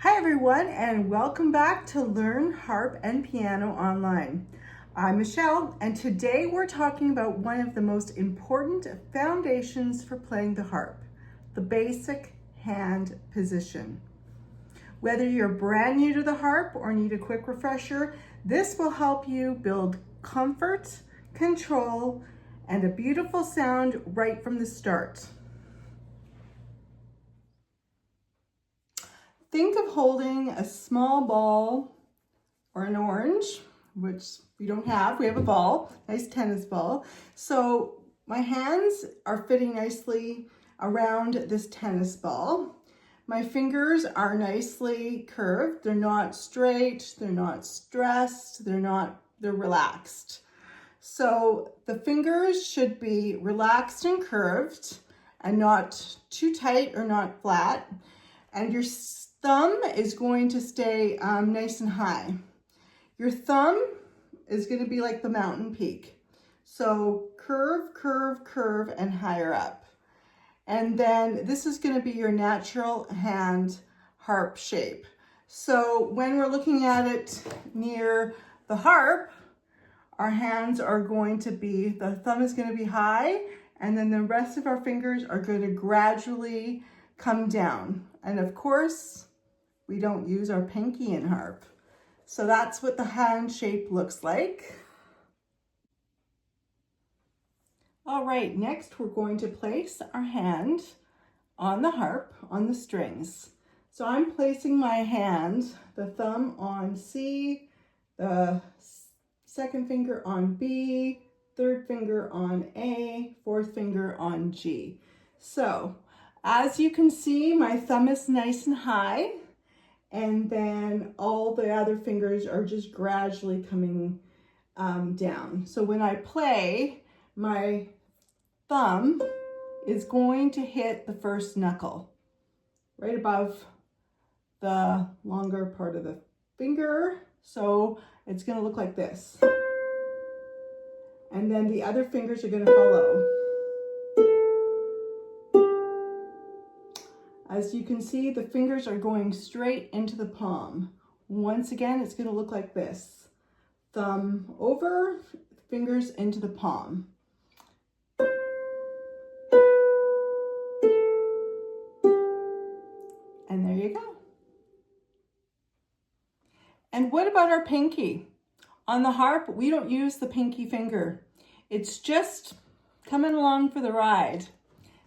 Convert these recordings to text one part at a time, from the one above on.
Hi everyone, and welcome back to Learn Harp and Piano Online. I'm Michelle, and today we're talking about one of the most important foundations for playing the harp, the basic hand position. Whether you're brand new to the harp or need a quick refresher, this will help you build comfort, control, and a beautiful sound right from the start. Think of holding a small ball or an orange, which we don't have. We have a ball, nice tennis ball. So my hands are fitting nicely around this tennis ball. My fingers are nicely curved. They're not straight, they're not stressed, they're relaxed. So the fingers should be relaxed and curved and not too tight or not flat. And your thumb is going to stay nice and high. Your thumb is going to be like the mountain peak. So curve, curve, curve, and higher up. And then this is going to be your natural hand harp shape. So when we're looking at it near the harp, our hands are going to be, the thumb is going to be high, and then the rest of our fingers are going to gradually come down. And of course, we don't use our pinky in harp. So that's what the hand shape looks like. All right, next we're going to place our hand on the harp, on the strings. So I'm placing my hand, the thumb on C, the second finger on B, third finger on A, fourth finger on G. So as you can see, my thumb is nice and high, and then all the other fingers are just gradually coming down. So when I play, my thumb is going to hit the first knuckle, right above the longer part of the finger. So it's gonna look like this. And then the other fingers are gonna follow. As you can see, the fingers are going straight into the palm. Once again, it's gonna look like this. Thumb over, fingers into the palm. And there you go. And what about our pinky? On the harp, we don't use the pinky finger. It's just coming along for the ride.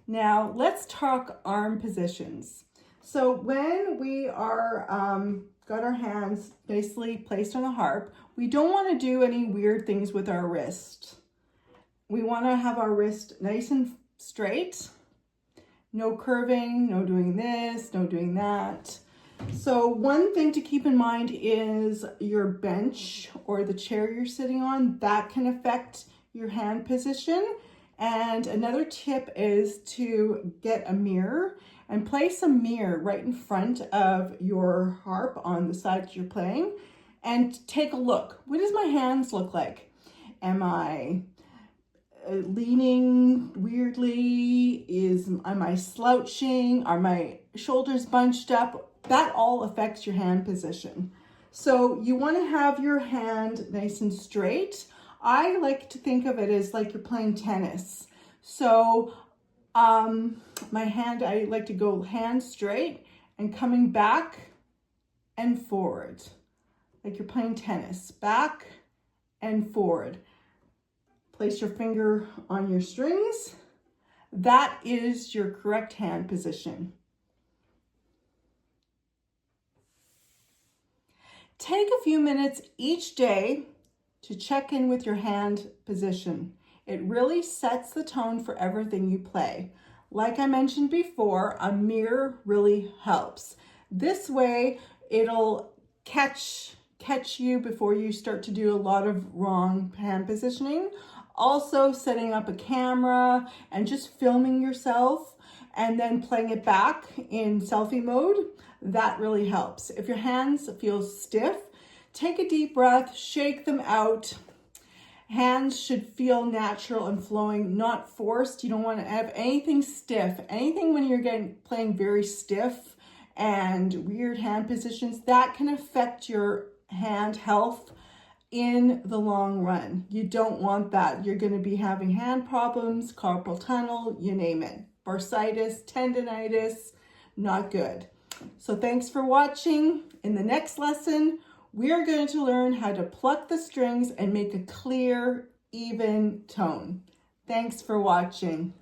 Now, let's talk arm positions. So when we are got our hands nicely placed on the harp, we don't want to do any weird things with our wrist. We want to have our wrist nice and straight. No curving, no doing this, no doing that. So one thing to keep in mind is your bench or the chair you're sitting on. That can affect your hand position. And another tip is to get a mirror and place a mirror right in front of your harp on the side that you're playing and take a look. What does my hands look like? Am I leaning weirdly? Am I slouching? Are my shoulders bunched up? That all affects your hand position. So you want to have your hand nice and straight. I like to think of it as like you're playing tennis. So my hand, I like to go hand straight and coming back and forward. Like you're playing tennis, back and forward. Place your finger on your strings. That is your correct hand position. Take a few minutes each day to check in with your hand position. It really sets the tone for everything you play. Like I mentioned before, a mirror really helps. This way, it'll catch you before you start to do a lot of wrong hand positioning. Also, setting up a camera and just filming yourself and then playing it back in selfie mode, that really helps. If your hands feel stiff, take a deep breath, shake them out. Hands should feel natural and flowing, not forced. You don't want to have anything stiff. Anything when you're playing very stiff and weird hand positions, that can affect your hand health in the long run. You don't want that. You're going to be having hand problems, carpal tunnel, you name it. Bursitis, tendonitis, not good. So thanks for watching. In the next lesson, we're going to learn how to pluck the strings and make a clear, even tone. Thanks for watching.